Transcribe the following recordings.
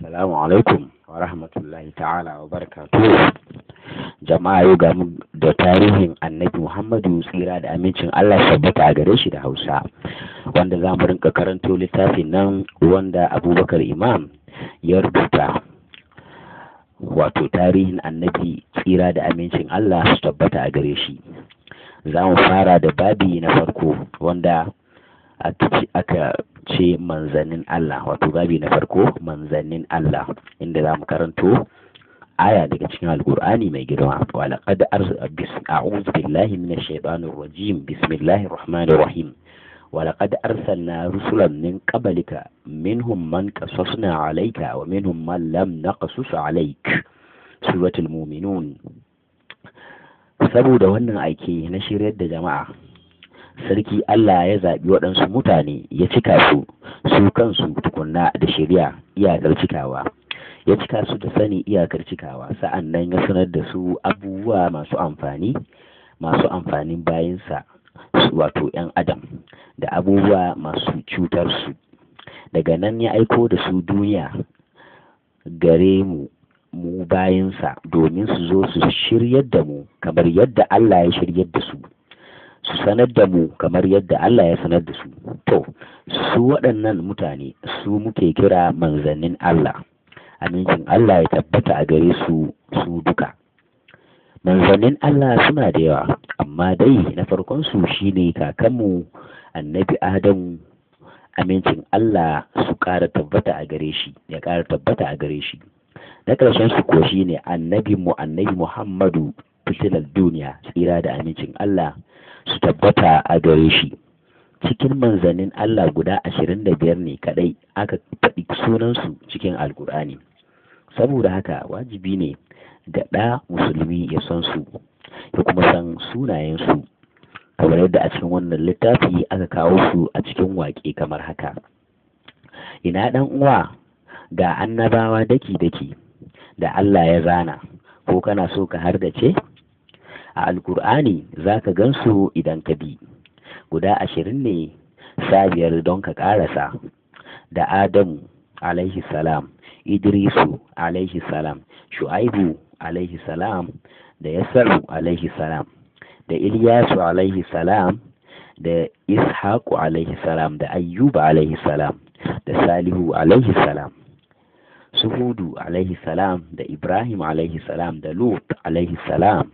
Assalamu alaikum wa rahmatullahi ta'ala wa barakatuhu. Jama'a yau ga mu da tarihin Annabi Muhammadu tsira da amincin Allah sabbata a gare shi da Hausa, wanda za mu rinka karanto littafin nan wanda Abubakar Imam ya rubuta, wato tarihin Annabi tsira da amincin Allah su tabbata a gare shi. Za mu fara da babi na farko wanda aka ce manzannin Allah, wato babi na farko manzannin Allah, inda za mu karanto aya daga cikin alkur'ani mai girma. Wa laqad a'udhu billahi minash shaitanir rajim, bismillahir rahmanir rahim. Wa laqad arsalna rusulan min qablika minhum man qasasna alayka wa minhum man lam naqsus alayk. Suratul mu'minun. Saboda wannan aiki na shiryar da jama'a, sarki Allah ya zaɓi waɗansu mutane ya cika su kansu tukunna da shari'a iyakar cikawa, ya cika su da sani iyakar cikawa, sa'an nan ya sanar da su abubuwa masu amfanin bayansa, wato 'yan adam, da abubuwa masu cutar su. Daga nan ya aiko da su duniya gare mu bayansa, domin su zo su shiryar da mu kamar yadda Allah ya shiryar da su sanar da mu kamar yadda Allah ya sanar da su. To, su waɗannan mutane su muke kira manzannin Allah, amincin Allah ya tabbata a gare su duka. Manzannin Allah suna da yawa, amma dai na farkon su shine kakanmu Annabi Adamu, amincin Allah su ƙara tabbata a gare shi, ya ƙara tabbata a gare shi. Na ƙarshen su ko shine Annabi Muhammadu, fitilar duniya, tsira da amincin Allah su tabbata a gare shi. Cikin manzannin Allah guda 25 ne kadai aka faɗi sunansu cikin alkur'ani. Saboda haka wajibi ne ga ɗa musulmi ya san su, ya kuma san sunayensu, kamar yadda a cikin wannan littafi aka kawo su a cikin waƙe kamar haka. Ina ɗan uwa, ga annabawa daki-daki da Allah ya zana, ko kana so ka hardace? A alkur'ani za ka gansu idan ka bi, guda 20 ne, 15 don ka ƙarasa. Da Adamu alaihi salam, Idrisu alaihi salam, Shu'aibu alaihi salam, da Yasaru alaihi salam, da Ilyasu alaihi salam, da Ishaku alaihi salam, da Ayyuba alaihi salam, da Salihu alaihi salam, Suhudu alaihi salam, da Ibrahim alaihi salam, da Lut alaihi salam,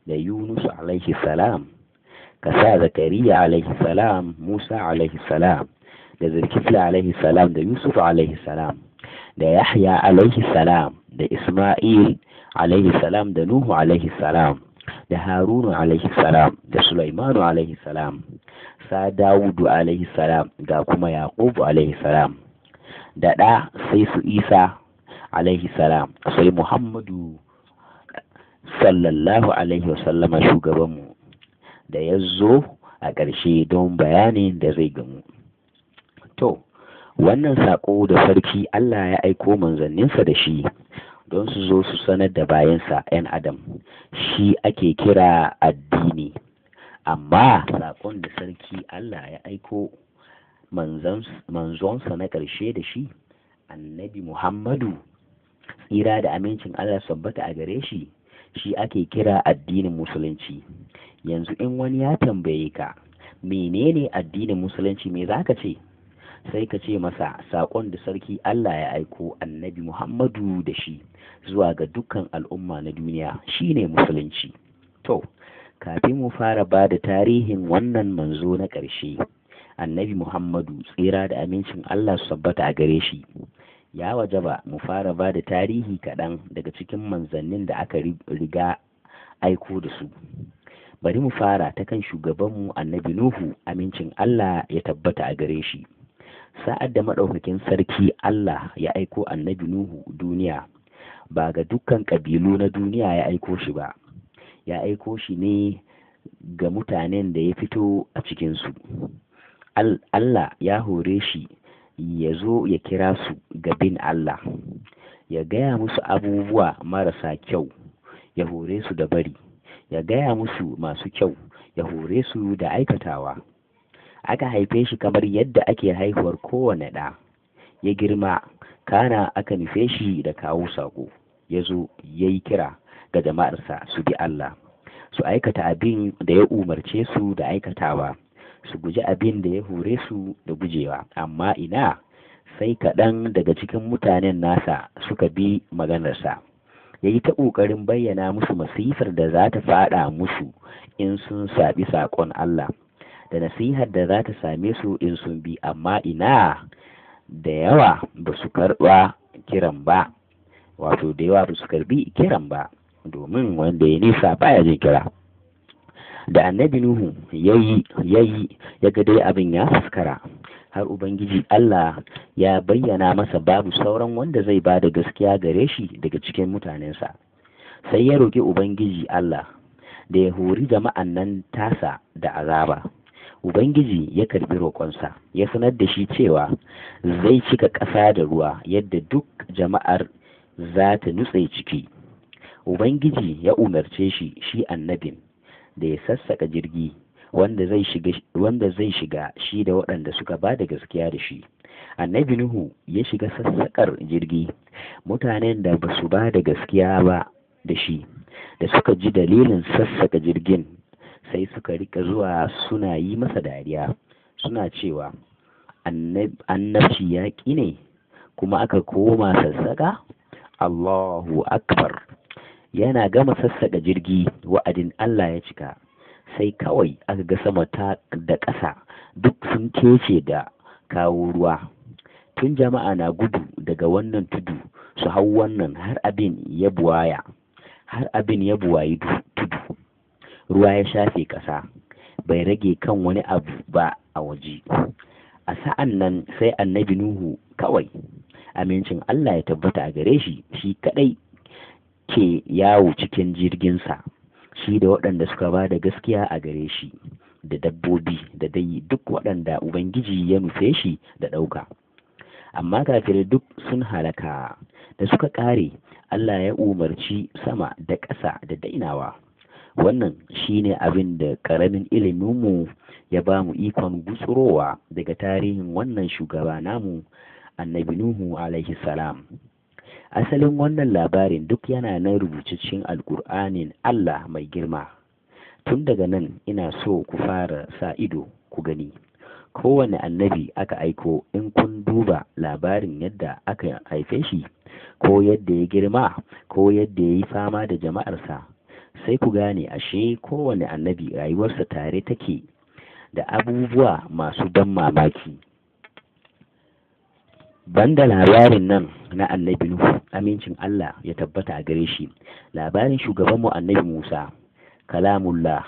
da Yunus alaihi salam, kasa Zakariya alaihi salam, Musa alaihi salam, da Zulkifla alaihi salam, da Yusuf alaihi salam, da Yahya alaihi salam, da Isma'il alaihi salam, da Nuhu alaihi salam, da Harunu alaihi salam, da Sulaimanu alaihi salam, sa Dawudu alaihi salam, ga kuma Yaqubu alaihi salam. Da ɗa sai su Isa alaihi salam, sai Muhammadu sallallahu alaihi wasallama shugabanmu da ya zo a ƙarshe don bayanin da zai gamu. To, wannan saƙo da sarki Allah ya aiko manzanninsa da shi don su zo su sanar da bayansa 'yan adam, shi ake kira addini. Amma saƙon da sarki Allah ya aiko manzonsa na ƙarshe da shi, Annabi Muhammadu, tsira da amincin Allah sabbata a gare shi, shi ake kira addinin musulunci. Yanzu in wani ya tambaye ka menene addinin musulunci, me za ka ce? Sai ka ce masa saƙon da sarki Allah ya aiko Annabi Muhammadu da shi zuwa ga dukkan al'umma na duniya shine musulunci. To, kafin mu fara ba da tarihin wannan manzo na ƙarshe, Annabi Muhammadu, tsira da amincin Allah su tabbata a gare shi, ya wajaba mu fara ba da tarihi kaɗan daga cikin manzannin da aka riga aiko da su. Bari mu fara ta kan shugabanmu Annabi Nuhu, amincin Allah ya tabbata a gare shi. Sa'ad da maɗaukakin sarki Allah ya aiko Annabi Nuhu duniya, ba ga dukkan ƙabilu na duniya ya aiko shi ba, ya aiko shi ne ga mutanen da ya fito a cikinsu. Allah ya hore shi ya zo ya kira su ga bin Allah, ya gaya musu abubuwa marasa kyau, ya hore su da bari, ya gaya musu masu kyau, ya hore su da aikatawa. Aka haife shi kamar yadda ake haihuwar kowane ɗa, ya girma kana aka nufe shi da kawo sako, ya zo ya yi kira ga jama'arsa su bi Allah, su aikata abin da ya umarce su da aikatawa, su guji abin da ya hore su da gujewa. Amma ina, sai kaɗan daga cikin mutanen nasa suka bi maganarsa. Ya yi ta ƙoƙarin bayyana musu masifar da za ta faɗa musu in sun saɓi saƙon Allah, da nasihar da za ta same su in sun bi. Amma ina, da yawa ba su karɓa kiran ba, wato da yawa ba su karɓi kiran ba, domin wanda ya nisa baya jin kira. Da annabi Nuhu ya ga dai abin ya fuskara, har Ubangiji Allah ya bayyana masa babu sauran wanda zai ba da gaskiya gare shi daga cikin mutanensa, sai ya roƙi Ubangiji Allah da ya hori jama'an nan tasa da azaba. Ubangiji ya karɓi roƙonsa, ya sanar da shi cewa zai cika ƙasa da ruwa yadda duk jama'ar za ta nutse ciki. Ubangiji ya umarce shi annabin da ya sassaka jirgi wanda zai shiga shi da waɗanda suka ba da gaskiya da shi. Annabi Nuhu ya shiga sassakar jirgi. Mutanen da ba su ba da gaskiya ba da shi, da suka ji dalilin sassaka jirgin, sai suka rika zuwa suna yi masa dariya, suna cewa annabci yaƙi ne kuma aka koma sassaka. Allahu akbar. Yana gama sassaka jirgi, wa'adin Allah ya cika, sai kawai aka ga sama da ƙasa duk sun kece da kawo ruwa. Tun jama'a na gudu daga wannan tudu su hau wannan, har abin ya buwayi tudu. Ruwa ya shafe ƙasa, bai rage kan wani abu ba a waje. A sa'an nan sai annabi Nuhu kawai, amincin Allah ya tabbata a gare shi, shi kaɗai ke yawo cikin jirginsa, shi da waɗanda suka ba da gaskiya a gare shi, da dabbobi da dai duk waɗanda Ubangiji ya nufe shi da ɗauka. Amma kafirai duk sun halaka. Da suka ƙare, Allah ya umarci sama da ƙasa da dainawa. Wannan shi ne abin da ƙaramin iliminmu ya ba mu ikon gutsurowa daga tarihin wannan shugaba namu, annabi Nuhu alaihi salam. Asalin wannan labarin duk yana nan rubuce cikin Alƙur'anin Allah mai girma. Tun daga nan ina so ku fara sa ido ku gani. Kowane annabi aka aiko, in kun duba labarin yadda aka haife shi, ko yadda ya girma, ko yadda ya yi fama da jama'arsa, sai ku gane ashe kowane annabi rayuwarsa tare take da abubuwa masu ban mamaki. Banda labarin nan na annabi Nuhu, amincin Allah ya tabbata a gare shi, labarin shugabanmu annabi Musa, kalamullah,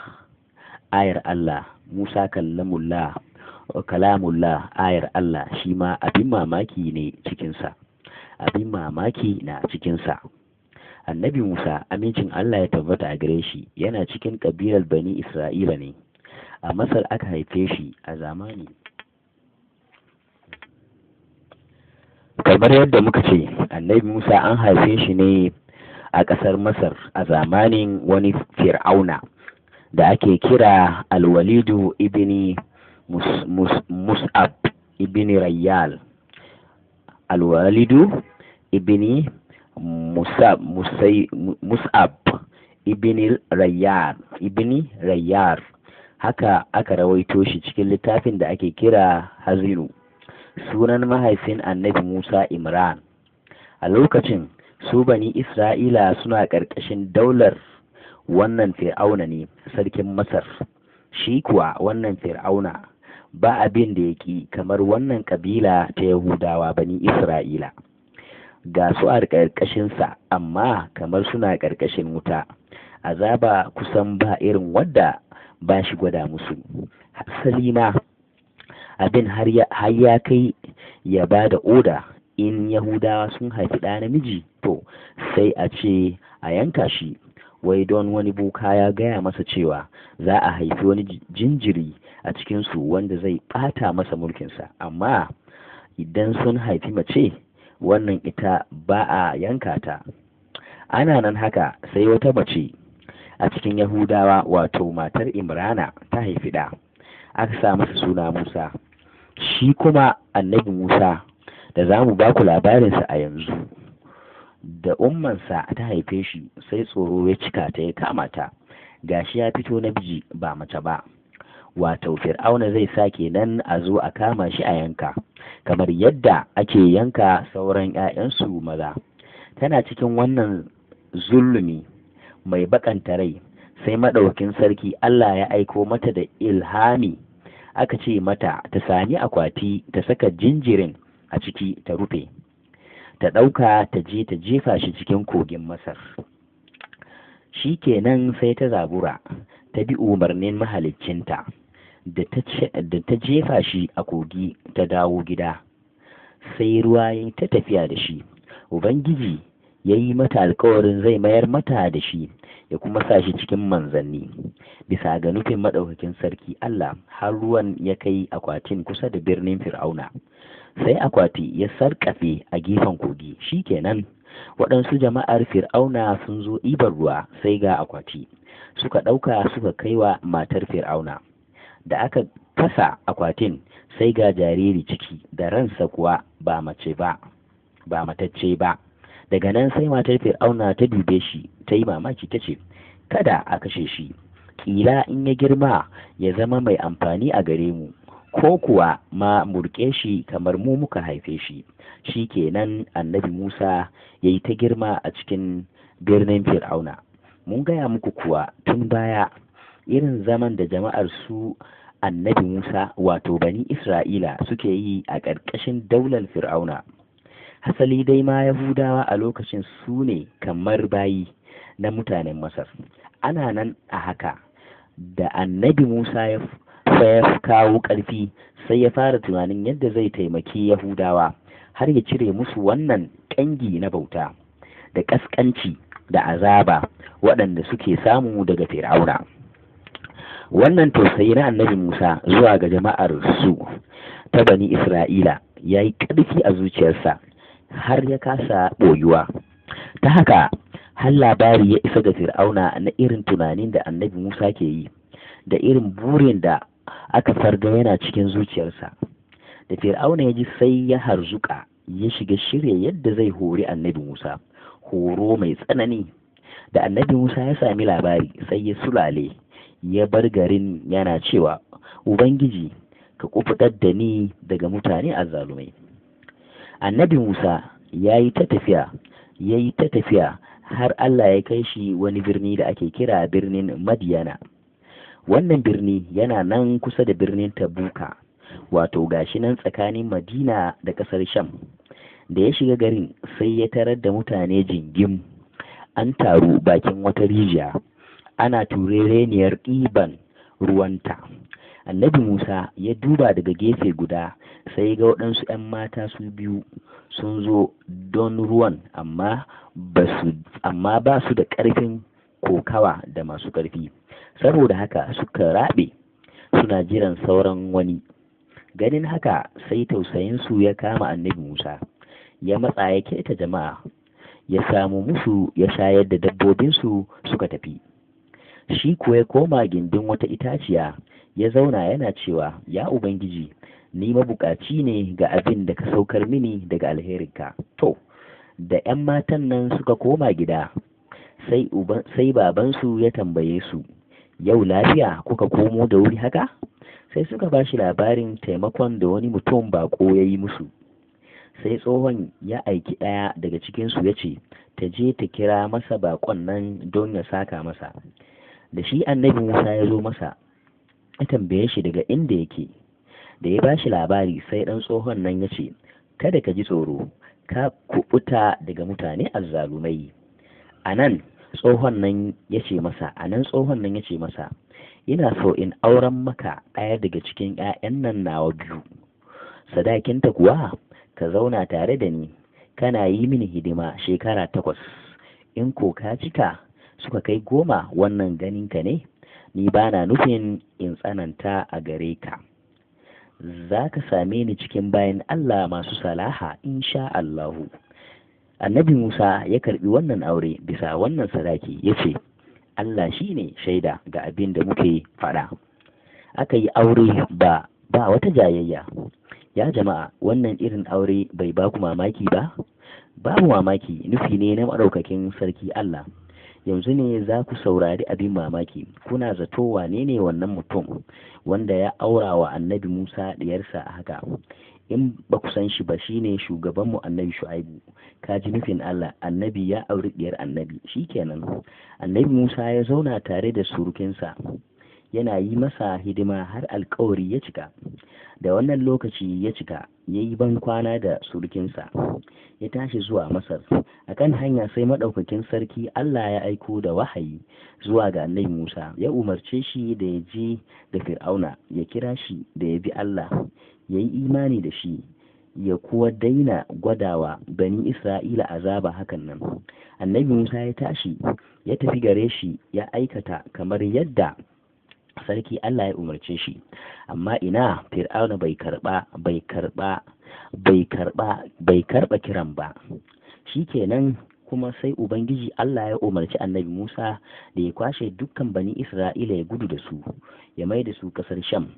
ayar Allah, Musa kalamullah, ayar Allah, shi ma abin mamaki ne cikinsa, abin mamaki na cikinsa. Annabi Musa, amincin Allah ya tabbata a gare shi, yana cikin ƙabilar Bani Isra'ila ne. A Masar aka haife shi a zamani. Kamar yadda muka ce, annabi Musa an haife shi ne a ƙasar Masar a zamanin wani Fir'auna da ake kira Al-Walidu ibn Mus'ab ibn Rayyal. Al-Walidu ibn Mus'ab ibn Rayyar, haka aka rawaito shi cikin littafin da ake kira Hazinu. Sunan mahaifin annabi Musa Imran. A lokacin su Bani Isra'ila suna ƙarƙashin daular wannan Fir'auna ne, sarkin Masar. Shi kuwa wannan Fir'auna ba abin da yake kamar wannan ƙabila ta Yahudawa Bani Isra'ila. Ga su a ƙarƙashinsa, amma kamar suna ƙarƙashin wuta. Azaba kusan ba irin wadda ba shi gwada musu. Hasali ma abin har ya kai ya ba da oda, in Yahudawa sun haifi ɗa namiji, to sai a ce a yanka shi, wai don wani boka ya gaya masa cewa za a haifi wani jinjiri a cikinsu wanda zai ɓata masa mulkinsa. Amma idan sun haifi mace, wannan ita ba a yanka ta. Ana nan haka sai wata mace a cikin Yahudawa, wato matar Imrana, ta haifi ɗa, aka sa masa suna Musa. Shi kuma annabi Musa da za mu ba ku labarinsa a yanzu. Da ummansa ta haife shi sai tsoro ya cika ta ya kama ta, gashi ya fito namiji ba mace ba. Wato Fir'auna zai sa kenan a zo a kama shi a yanka, kamar yadda ake yanka sauran 'ya'yansu maza. Tana cikin wannan zulumi mai bakanta rai, sai maɗaukin sarki Allah ya aiko mata da ilhami, aka ce mata ta sami akwati ta saka jinjirin a ciki ta rufe, ta ɗauka ta je ta jefa shi cikin kogin Masar. Shi kenan sai ta zabura ta bi umarnin mahaliccinta, da ta jefa shi a kogi ta dawo gida, sai ruwa ya ta tafiya da shi. Ubangiji ya yi mata alkawarin zai mayar mata da shi ya kuma sa shi cikin manzanni, bisa ga nufin maɗaukakin sarki Allah, har ruwan ya kai akwatin kusa da birnin Fir'auna. Sai akwati ya sarƙafe a gefen kogi. Shi kenan waɗansu jama'ar Fir'auna sun zo ɗibar ruwa, sai ga akwati suka ɗauka suka kai wa matar Fir'auna. Da aka fasa akwatin sai ga jariri ciki, da ransa kuwa ba matacce ba. Daga nan sai matar Fir'auna ta dube shi, ta yi mamaki, ta ce, kada a kashe shi, ƙila in ya girma ya zama mai amfani a gare mu, ko kuwa ma murƙe shi kamar mu muka haife shi. Shi kenan annabi Musa ya yi ta girma a cikin birnin Fir'auna. Mun gaya muku kuwa tun baya irin zaman da jama'ar su annabi Musa, wato bani Isra'ila, suke yi a ƙarƙashin daular Fir'auna. Hasali dai ma Yahudawa a lokacin su ne kamar bayi na mutanen Masar. Ana nan a haka, da annabi Musa ya kawo ƙarfi, sai ya fara tunanin yadda zai taimaki Yahudawa har ya cire musu wannan ƙangi na bauta da ƙasƙanci da azaba waɗanda suke samu daga Fir'auna. Wannan tausayi na annabi Musa zuwa ga jama'ar su ta bani Isra'ila ya yi ƙarfi a zuciyarsa har ya kasa ɓoyuwa. Ta haka har labari ya isa ga Fir'auna na irin tunanin da annabi Musa ke yi, da irin burin da aka farga yana cikin zuciyarsa. Da Fir'auna ya ji sai ya harzuka, ya shiga shirya yadda zai hori annabi Musa, horo mai tsanani. Da annabi Musa ya sami labari sai ya sulale, ya bar garin yana cewa, Ubangiji ka kufutar da ni daga mutane azzalumai. Annabi Musa ya yi ta tafiya har Allah ya kai shi wani birni da ake kira birnin Madiyana. Wannan birni yana nan kusa da birnin Tabuka, wato gashi nan tsakanin Madina da ƙasar Sham. Da ya shiga garin sai ya tarar da mutane jingim, an taru bakin wata rijiya, ana turereniyar ɗiban ruwanta. Annabi Musa ya duba daga gefe guda, sai ga waɗansu 'yan mata su biyu sun zo don ruwan, amma ba su da ƙarfin kokawa da masu ƙarfi, saboda haka suka raɓe suna jiran sauran wani. Ganin haka sai tausayinsu ya kama annabi Musa, ya matsa ya keta jama'a, ya samu musu ya shayar da dabbobinsu suka tafi. Shi kuwa ya koma gindin wata itaciya ya zauna yana cewa, ya Ubangiji, ni mabukaci ne ga abin da ka saukar mini daga alherinka. To, da 'yan matan nan suka koma gida, sai babansu ya tambaye su, yau lafiya kuka komo da wuri haka? Sai suka ba shi labarin taimakon da wani mutum bako ya yi musu. Sai tsohon ya aiki ɗaya daga cikinsu ya ce, ta je ta kira masa bakon nan don ya saka masa. Da shi annabi Musa ya zo masa, ya tambaye shi daga inda yake. Da ya ba shi labari, sai ɗan tsohon nan ya ce, kada ka ji tsoro, ka kuɓuta daga mutane azzalumai. A nan tsohon nan ya ce masa, ina so in auren maka ɗaya daga cikin 'ya'yan nan nawa biyu. Sadakinta kuwa ka zauna tare da ni, kana yi mini hidima shekara 8, in ko ka cika suka kai 10, wannan ganinka ne, ni ba na nufin in tsananta a gare ka. Za ka same ni cikin bayan Allah masu salaha insha Allahu. Annabi Musa ya karbi wannan aure bisa wannan sadaki, ya ce, Allah shi ne shaida ga abin da muke faɗa. Aka yi aure ba wata jayayya. Ya jama'a, wannan irin aure bai ba ku mamaki ba? Babu mamaki, nufi ne na maɗaukakin sarki Allah. Yanzu ne za ku saurari abin mamaki. Kuna zato wane ne wannan mutum wanda ya aura wa annabi Musa ɗiyarsa haka? In ba ku san shi ba, shine shugabanmu annabi Shu'aibu. Ka ji nufin Allah, annabi ya auri ɗiyar annabi. Shikenan, annabi Musa ya zauna tare da surukinsa, yana yi masa hidima har alkawari ya cika. Da wannan lokaci ya cika, ya yi ban kwana da surukinsa, ya tashi zuwa Masar. Akan hanya sai maɗaukakin sarki Allah ya aiko da wahayi zuwa ga annabi Musa, ya umarce shi da ya je da Fir'auna, ya kira shi da ya bi Allah, ya yi imani da shi, ya kuwa daina gwadawa bani Isra'ila azaba hakan nan. Annabi Musa ya tashi, ya tafi gare shi, ya aikata kamar yadda sarki Allah ya umarce shi, amma ina, Fir'auna bai karba kiran ba. Shikenan kuma sai Ubangiji Allah ya umarci annabi Musa da ya kwashe dukkan bani Isra'ila ya gudu da su, ya mai da su kasar Sham.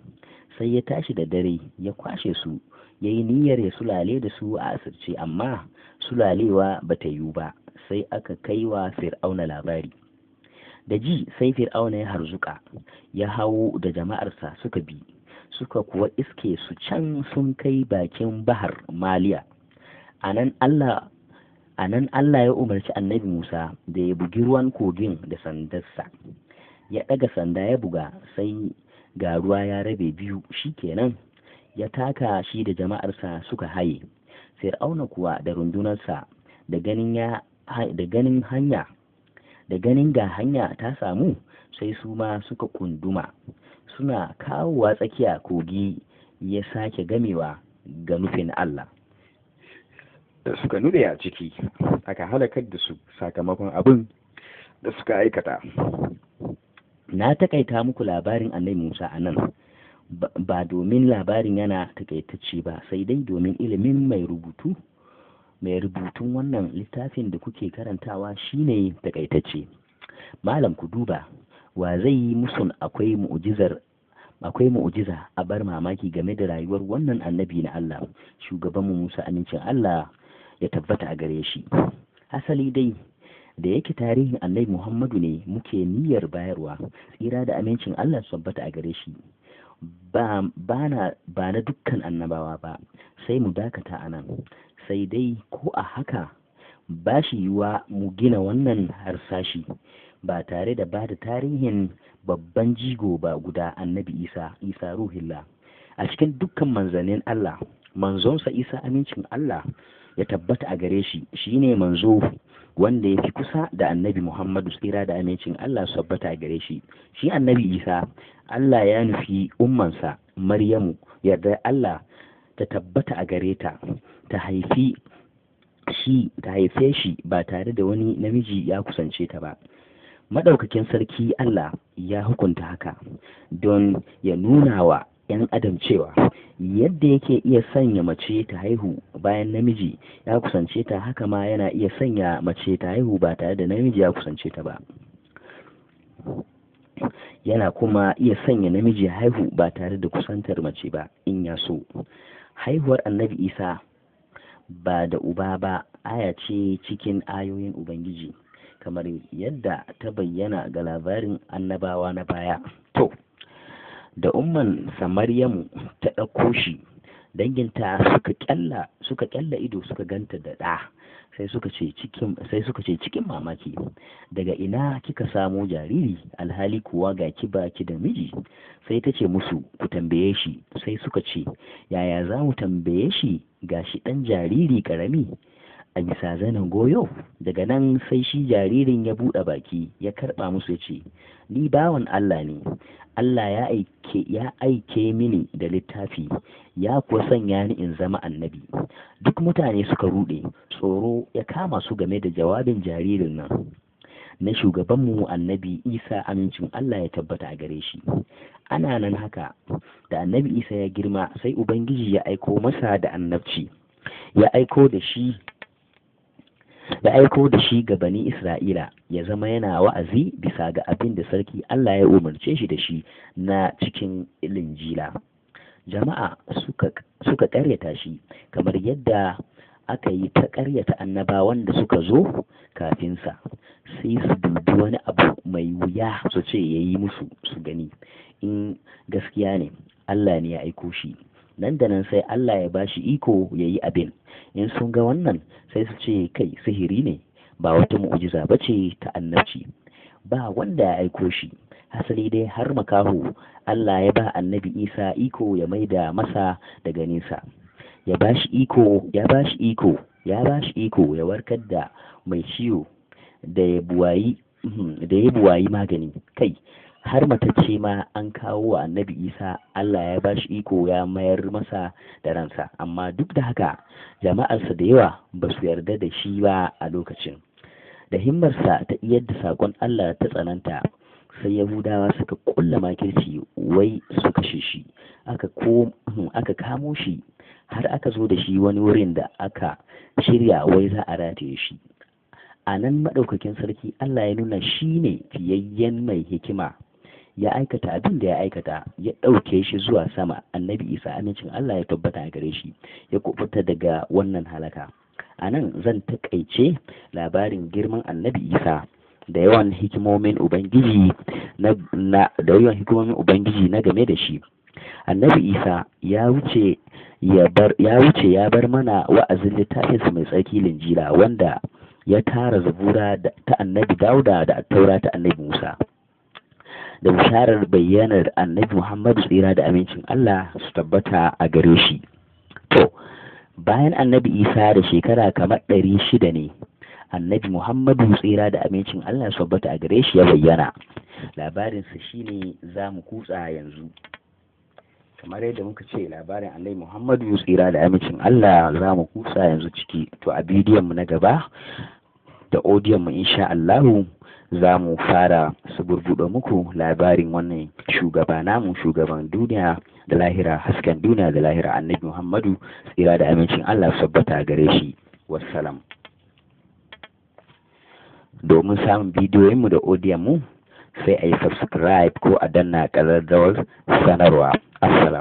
Sai ya tashi da dare, ya kwashe su, ya yi niyyar ya sulale da su a asirce, amma sulalewa ba ta yiwu ba. Sai aka kai wa Fir'auna labari. Da ji sai Fir'auna ya harzuka, ya hau da jama'arsa suka bi, suka kuwa iske su can sun kai bakin bahar Maliya. A nan Allah ya umarci annabi Musa da ya bugi ruwan kogin da sandarsa. Ya ɗaga sanda ya buga, sai ga ruwa ya rabe biyu. Shikenan, ya taka shi da jama'arsa suka haye. Fir'auna kuwa da rundunarsa da ganin ga hanya ta samu, sai su ma suka kunduma, suna kawowa tsakiya, kogi ya sake gamewa ga nufin Allah. Da suka nude a ciki, aka halakar da su sakamakon abin da suka aikata. Na takaita muku labarin annabi Musa a nan, ba domin labarin yana takaitacce ba, sai dai domin ilimin mai rubutun wannan littafin da kuke karantawa shine takaitacce. Malam, ku duba, wa zai yi musun akwai mu'jiza a bar mamaki game da rayuwar wannan annabi na Allah, shugabanmu Musa, amincin Allah ya tabbata a gare shi. Asali dai, da yake tarihin annabi Muhammadu ne muke niyyar bayarwa, tsira da amincin Allah su tabbata a gare shi, ba na dukkan annabawa ba, sai mu dakata a nan. Sai dai ko a haka ba shi yiwa mu gina wannan harsashi ba tare da ba da tarihin babban jigo ba guda, annabi Isa ruhillah. A cikin dukkan manzannin Allah, manzonsa Isa, amincin Allah ya tabbata a gare shi, shine manzo wanda ya fi kusa da annabi Muhammadu, tsira da amincin Allah su tabbata a gare shi. Shi annabi Isa, Allah ya nufi ummansa Maryamu, yarda Allah ta tabbata a gare ta, ta haife shi ba tare da wani namiji ya kusance ta ba. Madaukakin sarki Allah ya hukunta haka don ya nuna wa 'yan adam cewa yadda yake iya sanya mace ta haihu bayan namiji ya kusance ta, haka ma yana iya sanya mace ta haihu ba tare da namiji ya kusance ta ba. Yana kuma iya sanya namiji haihu ba tare da kusantar mace ba in ya so. Haihuwar annabi Isa ba da uba ba aya ce cikin ayoyin Ubangiji, kamar yadda ta bayyana ga labarin annabawa na baya. To, da umman Maryamu ta ɗauko shi, danginta suka kyalla ido suka ganta da ɗa, sai suka ce cikin mamaki, daga ina kika samo jariri, alhali kuwa ga ki baki da miji? Sai ta ce musu, ku tambaye shi. Sai suka ce, yaya za mu tambaye shi, ga shi ɗan jariri ƙarami a bisa zanen goyo? Daga nan sai shi jaririn ya buɗe baki, ya karɓa musu ya ce, ni bawan Allah ne, Allah ya aike mini da littafi, ya kuwa sanya ni in zama annabi. Duk mutane suka ruɗe, tsoro ya kama su game da jawabin jaririn nan na shugabanmu annabi Isa, amincin Allah ya tabbata a gare shi. Ana nan haka, da annabi Isa ya girma, sai Ubangiji ya aiko masa da annabci, ya aiko da shi ga bani Isra'ila, ya zama yana wa'azi bisa ga abin da sarki Allah ya umarce shi da shi na cikin Injila. jama'a suka ƙaryata shi kamar yadda aka yi ta ƙaryata annabawan da suka zo kafinsa. Sai su dubi wani abu mai wuya su ce ya yi musu su gani in gaskiya ne Allah ne ya aiko shi. Nan da nan sai Allah ya bashi iko ya yi abin. In sun ga wannan sai su ce kai sihiri ne, ba wata mu'ujiza ba ce ta annabci, ba wanda ya aiko shi. Hasali dai har makaho Allah ya ba annabi Isa iko ya maida masa da ganinsa, ya bashi iko ya warkar da mai ciwo da ya buwayi magani. Kai har matacce ma an kawo wa annabi Isa Allah ya bashi iko ya mayar masa da ransa, amma duk da haka jama'arsa da yawa ba su yarda da shi ba. A lokacin da himmarsa ta iyar da saƙon Allah ta tsananta, sai Yahudawa suka kulla makirci wai su kashe shi. Aka kamo shi har aka zo da shi wani wurin da aka shirya wai za a rataye shi. A nan maɗaukakin sarki Allah ya nuna shi ne fiyayyen mai hikima, ya aikata abin da ya aikata, ya ɗauke shi zuwa sama. Annabi Isa amincin Allah ya tabbata a gare shi, ya kubuta daga wannan halaka. A nan zan taƙaice labarin girman annabi Isa da yawan hikimomin Ubangiji na game da shi. Annabi Isa ya wuce ya bar mana wa'azin littafinsa mai tsarki Linjila, wanda ya tara zabura ta annabi Dauda da taura ta annabi Musa, da bisharar bayyanar annabi Muhammadu tsira da amincin Allah su tabbata a gare shi. To, bayan annabi Isa da shekara kamar 600 ne, annabi Muhammadu tsira da amincin Allah su tabbata a gare shi ya bayyana. Labarinsa shine za mu kutsa yanzu. Kamar yadda muka ce labarin annabi Muhammadu tsira da amincin Allah za mu kutsa yanzu ciki. To a bidiyon mu na gaba da odiyon mu insha Allahu za mu fara suburbuɗo muku labarin wannan shugaba namu, shugaban duniya da lahira, hasken duniya da lahira, annabi Muhammadu tsira da amincin Allah su tabbata gare shi. Wassalam. Domin samun bidiyoyinmu da odiyon mu sai a yi subscribe ko a danna ƙararrawar sanarwa. Assalam.